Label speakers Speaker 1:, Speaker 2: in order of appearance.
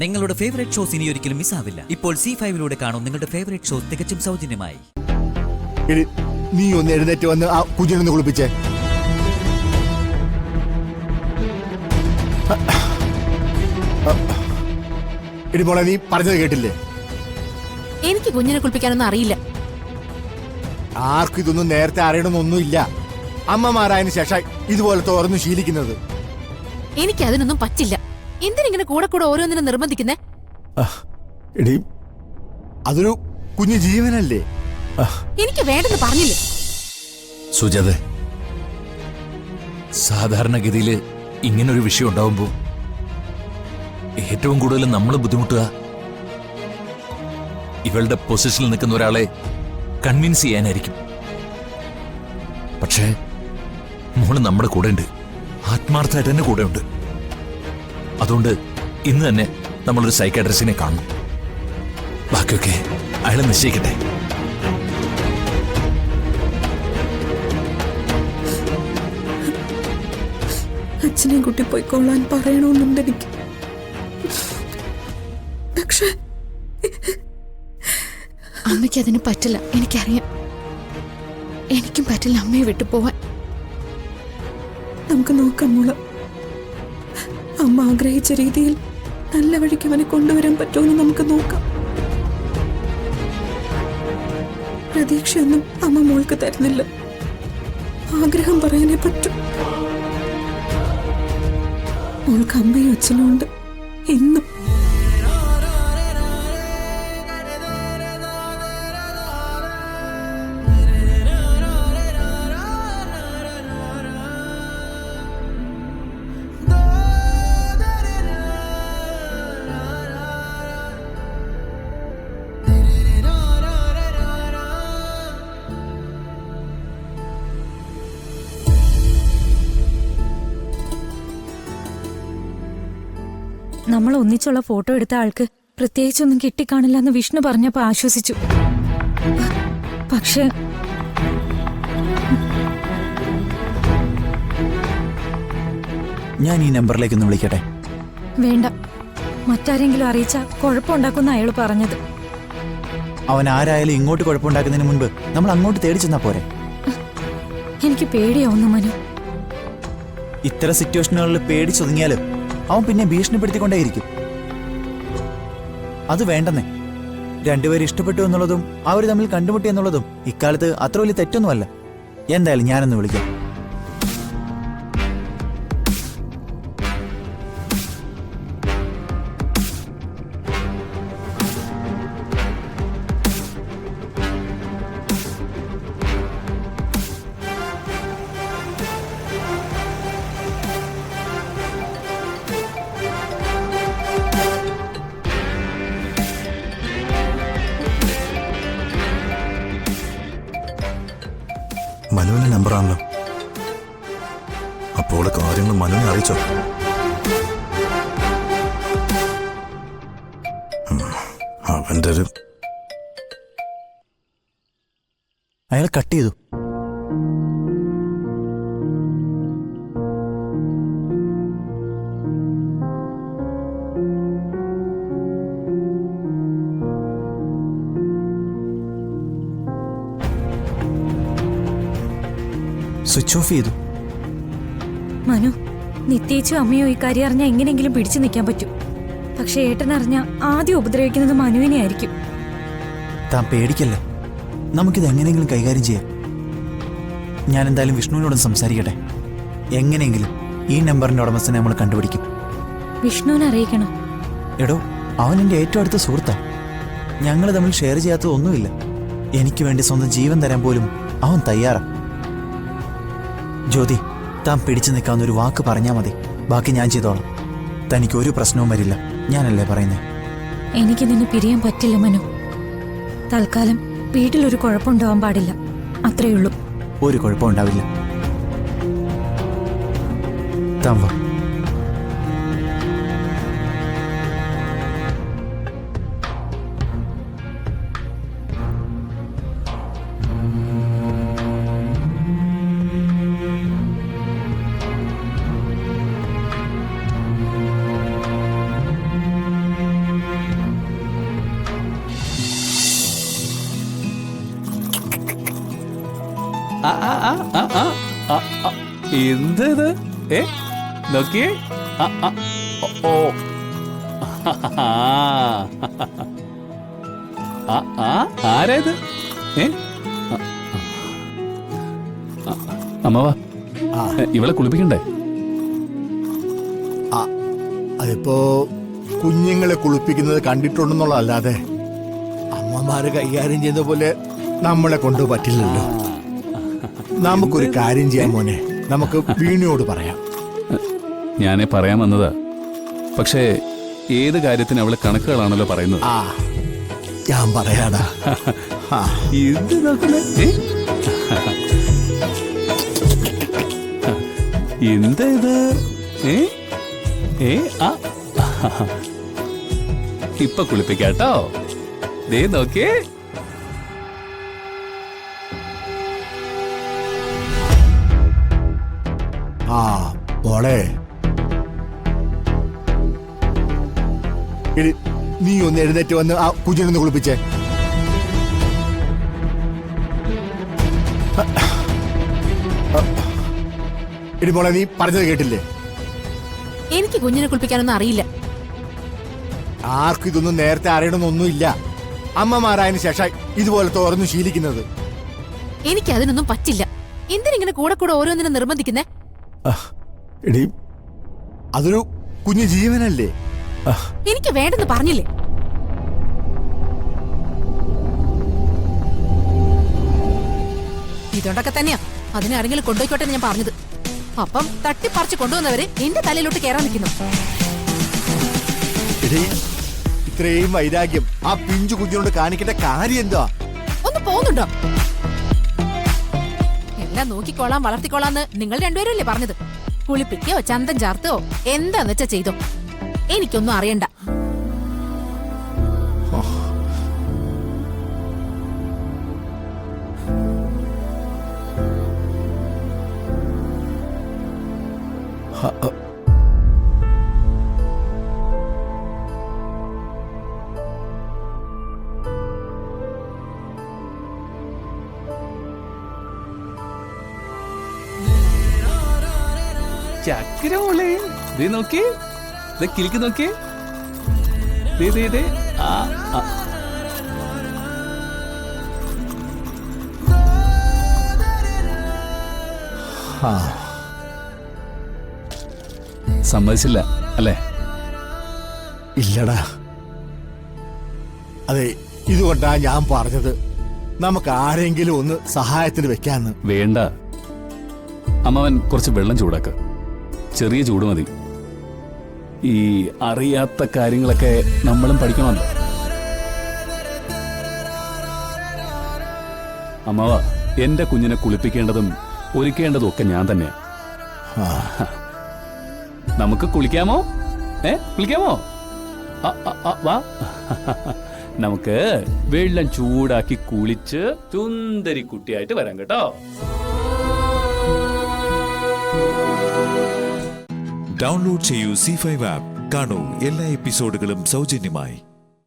Speaker 1: നിങ്ങളുടെ favourite shows ഇനി ഒരിക്കലും മിസ്സാവില്ല. ഇപ്പോൾ C5 കാണും നിങ്ങളുടെ ഫേവറേറ്റ് ഷോസ് തികച്ചും സൗജന്യമായി.
Speaker 2: നീ ഒന്ന് എഴുന്നേറ്റ് വന്ന് ആ കുഞ്ഞിനൊന്ന് കുളിപ്പിച്ചേ. എടി മോളെ, നീ പറഞ്ഞത് കേട്ടില്ലേ?
Speaker 3: എനിക്ക് കുഞ്ഞിനെ കുളിപ്പിക്കാനൊന്നും അറിയില്ല.
Speaker 2: ആർക്കും ഇതൊന്നും നേരത്തെ അറിയണമെന്നൊന്നുമില്ല. അമ്മമാരായതിനു ശേഷം ഇതുപോലെ തുറന്നു ശീലിക്കുന്നത്.
Speaker 3: എനിക്ക് അതിനൊന്നും പറ്റില്ല. എന്തിനിങ്ങനെ കൂടെ കൂടെ ഓരോന്നിനും നിർബന്ധിക്കുന്നേ?
Speaker 2: എടി, അതൊരു കുഞ്ഞു ജീവനല്ലേ?
Speaker 3: എനിക്ക് വേണ്ടെന്ന് പറഞ്ഞില്ലേ?
Speaker 4: സുജാത, സാധാരണഗതിയിൽ ഇങ്ങനൊരു വിഷയം ഉണ്ടാവുമ്പോ ഏറ്റവും കൂടുതൽ നമ്മൾ ബുദ്ധിമുട്ടുക ഇവളുടെ പൊസിഷനിൽ നിൽക്കുന്ന ഒരാളെ കൺവിൻസ് ചെയ്യാനായിരിക്കും. പക്ഷേ മോള് നമ്മുടെ കൂടെ ഉണ്ട്, ആത്മാർത്ഥമായിട്ട് തന്നെ കൂടെ ഉണ്ട്. അതുകൊണ്ട് ഇന്ന് തന്നെ നമ്മളൊരു സൈക്കാട്രിസ്റ്റിനെ കാണണം. ബാക്കിയൊക്കെ അയാളെ നിശ്ചയിക്കട്ടെ.
Speaker 5: അച്ഛനെ കുട്ടി പോയിക്കൊള്ളാൻ പറയണമെന്നുണ്ട് എനിക്ക്. പക്ഷെ
Speaker 3: അമ്മയ്ക്ക് അതിന് പറ്റില്ല, എനിക്കറിയാം. എനിക്കും പറ്റില്ല അമ്മയെ വിട്ടു പോവാൻ.
Speaker 5: നമുക്ക് നോക്കാം മോള്. അമ്മ ആഗ്രഹിച്ച രീതിയിൽ നല്ല വഴിക്ക് അവനെ കൊണ്ടുവരാൻ പറ്റുമെന്ന് നമുക്ക് നോക്കാം. പ്രതീക്ഷയൊന്നും അമ്മ മോൾക്ക് തരുന്നില്ല. ആഗ്രഹം പറയാനേ പറ്റും. മോൾക്ക് അമ്മയും അച്ഛനും ഉണ്ട് എന്നും.
Speaker 6: നമ്മൾ ഒന്നിച്ചുള്ള ഫോട്ടോ എടുത്ത ആൾക്ക് പ്രത്യേകിച്ചൊന്നും കിട്ടിക്കാണില്ല എന്ന് വിഷ്ണു പറഞ്ഞപ്പോ ആശ്വസിച്ചു. പക്ഷെ
Speaker 7: ഞാൻ ഈ നമ്പറിലേക്കൊന്ന് വിളിക്കട്ടെ?
Speaker 6: വേണ്ട, മറ്റാരെങ്കിലും അറിയിച്ചാ കുഴപ്പമുണ്ടാക്കുന്ന അയാൾ പറഞ്ഞത്.
Speaker 7: അവൻ ആരായാലും ഇങ്ങോട്ട് കുഴപ്പമുണ്ടാക്കുന്നതിന് മുൻപ് നമ്മൾ അങ്ങോട്ട് തേടി ചെന്നാ പോരെ?
Speaker 6: എനിക്ക് പേടിയാവുന്നു മനു.
Speaker 7: ഇത്തരം സിറ്റുവേഷനുകളിൽ പേടിച്ചൊതുങ്ങിയാലും അവൻ പിന്നെ ഭീഷണിപ്പെടുത്തിക്കൊണ്ടേയിരിക്കും. അത് വേണ്ടെന്നേ. രണ്ടുപേരും ഇഷ്ടപ്പെട്ടു എന്നുള്ളതും അവർ തമ്മിൽ കണ്ടുമുട്ടി എന്നുള്ളതും ഇക്കാലത്ത് അത്ര വലിയ തെറ്റൊന്നുമല്ല. എന്തായാലും ഞാനൊന്ന് വിളിക്കാം.
Speaker 8: മനുവിന്റെ നമ്പറാണല്ലോ. അപ്പോൾ കാര്യങ്ങൾ മനുവിനെ അറിയിച്ചോ? അവന്റെ ഒരു
Speaker 7: അയാൾ കട്ട് ചെയ്തു. സ്വിച്ച് ഓഫ് ചെയ്തു.
Speaker 6: മനു, നിത്യേച്ചും അമ്മയോ ഈ കാര്യം അറിഞ്ഞാൽ എങ്ങനെയെങ്കിലും പിടിച്ചു നിൽക്കാൻ പറ്റും. പക്ഷെ ഏട്ടൻ അറിഞ്ഞ ആദ്യം ഉപദ്രവിക്കുന്നത് മനുവിനെ ആയിരിക്കും.
Speaker 7: താൻ പേടിക്കല്ലേ, നമുക്കിത് എങ്ങനെയെങ്കിലും കൈകാര്യം ചെയ്യാം. ഞാൻ എന്തായാലും വിഷ്ണുവിനോടൊന്ന് സംസാരിക്കട്ടെ. എങ്ങനെയെങ്കിലും ഈ നമ്പറിന്റെ ഉടമസ്ഥനെ നമ്മൾ കണ്ടുപിടിക്കും.
Speaker 6: വിഷ്ണുവിനെ അറിയിക്കണം.
Speaker 7: എടോ, അവൻ എൻ്റെ ഏറ്റവും അടുത്ത സുഹൃത്താ. ഞങ്ങൾ തമ്മിൽ ഷെയർ ചെയ്യാത്തതൊന്നുമില്ല. എനിക്ക് വേണ്ടി സ്വന്തം ജീവൻ തരാൻ പോലും അവൻ തയ്യാറാ. ജ്യോതി, താൻ പിടിച്ചു നിൽക്കാവുന്ന ഒരു വാക്ക് പറഞ്ഞാൽ മതി. ബാക്കി ഞാൻ ചെയ്തോളാം. തനിക്ക് ഒരു പ്രശ്നവും വരില്ല. ഞാനല്ലേ പറയുന്നേ?
Speaker 6: എനിക്ക് നിന്നെ പിരിയാൻ പറ്റില്ല മനു. തൽക്കാലം വീട്ടിലൊരു കുഴപ്പമുണ്ടാവാൻ പാടില്ല, അത്രയുള്ളൂ.
Speaker 7: ഒരു കുഴപ്പം ഉണ്ടാവില്ല. താൻ വാ.
Speaker 9: എന്ത് ഇത്? നോക്കിയേ. ഓ ആരാ ഇത്? അമ്മവാ, ഇവളെ കുളിപ്പിക്കണ്ടേ?
Speaker 2: അതിപ്പോ കുഞ്ഞുങ്ങളെ കുളിപ്പിക്കുന്നത് കണ്ടിട്ടുണ്ടെന്നുള്ളതല്ലാതെ അമ്മമാര് കൈകാര്യം ചെയ്യുന്ന പോലെ നമ്മളെ കൊണ്ട് പറ്റില്ലല്ലോ. നമുക്കൊരു കാര്യം ചെയ്യാൻ മോനെ, നമുക്ക് വീണയോട് പറയാം.
Speaker 9: ഞാനേ പറയാൻ വന്നതാ. പക്ഷേ ഏത് കാര്യത്തിന് അവള് കണക്കുകളാണല്ലോ പറയുന്നത്.
Speaker 2: ഞാൻ പറയാടാ.
Speaker 9: എന്ത് നോക്കുന്നേ? എന്താ ഇത്? ഇപ്പൊ കുളിപ്പിക്കാട്ടോ. ദേ നോക്കിയേ.
Speaker 2: മോളെ, നീ ഒന്ന് എഴുന്നേറ്റ് വന്ന് ആ കുഞ്ഞിനൊന്ന് കുളിപ്പിച്ചേ. ഇനി മോളെ, നീ പറഞ്ഞത് കേട്ടില്ലേ?
Speaker 3: എനിക്ക് കുഞ്ഞിനെ കുളിപ്പിക്കാനൊന്നും അറിയില്ല.
Speaker 2: ആർക്കും ഇതൊന്നും നേരത്തെ അറിയണമെന്നൊന്നുമില്ല. അമ്മമാരായതിനു ശേഷം ഇതുപോലെ തോർന്നു ശീലിക്കുന്നത്.
Speaker 3: എനിക്ക് അതിനൊന്നും പറ്റില്ല. എന്തിനിങ്ങനെ കൂടെ കൂടെ ഓരോന്നിനും നിർബന്ധിക്കുന്നേ?
Speaker 2: അതൊരു കുഞ്ഞു ജീവനല്ലേ?
Speaker 3: എനിക്ക് വേണ്ടെന്ന് പറഞ്ഞില്ലേ? ഇതൊണ്ടൊക്കെ തന്നെയാ അതിനെ ആരെങ്കിലും കൊണ്ടുപോയിക്കോട്ടെ ഞാൻ പറഞ്ഞത്. അപ്പം തട്ടിപ്പറിച്ച് കൊണ്ടുവന്നവര് എന്റെ തലയിലോട്ട് കയറാൻ നിൽക്കുന്നു.
Speaker 2: ഇത്രയും വൈരാഗ്യം ആ പിഞ്ചു കുഞ്ഞിനോട് കാണിക്കേണ്ട കാര്യം എന്താ?
Speaker 3: ഒന്ന് പോകുന്നുണ്ടോ? എല്ലാം നോക്കിക്കോളാം വളർത്തിക്കോളാന്ന് നിങ്ങൾ രണ്ടുപേരല്ലേ പറഞ്ഞത്? കുളിപ്പിക്കോ ചന്തം ചാർത്തോ എന്താന്ന് വെച്ചാ ചെയ്തോ. എനിക്കൊന്നും അറിയണ്ട.
Speaker 9: ചക്കര മോളെ, ദേ നോക്കിയേ. ദേ കിളിക്ക് നോക്കിയേ. ദേ ദേ ദേ. സമ്മതിച്ചില്ല അല്ലേ?
Speaker 2: ഇല്ലടാ. അതെ, ഇതുകൊണ്ടാ ഞാൻ പറഞ്ഞത് നമുക്ക് ആരെങ്കിലും ഒന്ന് സഹായത്തിന് വെക്കാന്ന്.
Speaker 9: വേണ്ട, അമ്മവൻ കുറച്ച് വെള്ളം ചൂടാക്ക. ചെറിയ ചൂട് മതി. ഈ അറിയാത്ത കാര്യങ്ങളൊക്കെ നമ്മളും പഠിക്കണമല്ലോ. അമ്മവ, എന്റെ കുഞ്ഞിനെ കുളിപ്പിക്കേണ്ടതും ഒരുക്കേണ്ടതും ഒക്കെ ഞാൻ തന്നെയാ. നമുക്ക് കുളിക്കാമോ? കുളിക്കാമോ? വാ, നമുക്ക് വെള്ളം ചൂടാക്കി കുളിച്ച് സുന്ദരി കുട്ടിയായിട്ട് വരാം കേട്ടോ.
Speaker 10: ഡൗൺലോഡ് ചെയ്യൂ C5 ആപ്പ്. കാണൂ എല്ലാ എപ്പിസോഡുകളും സൗജന്യമായി.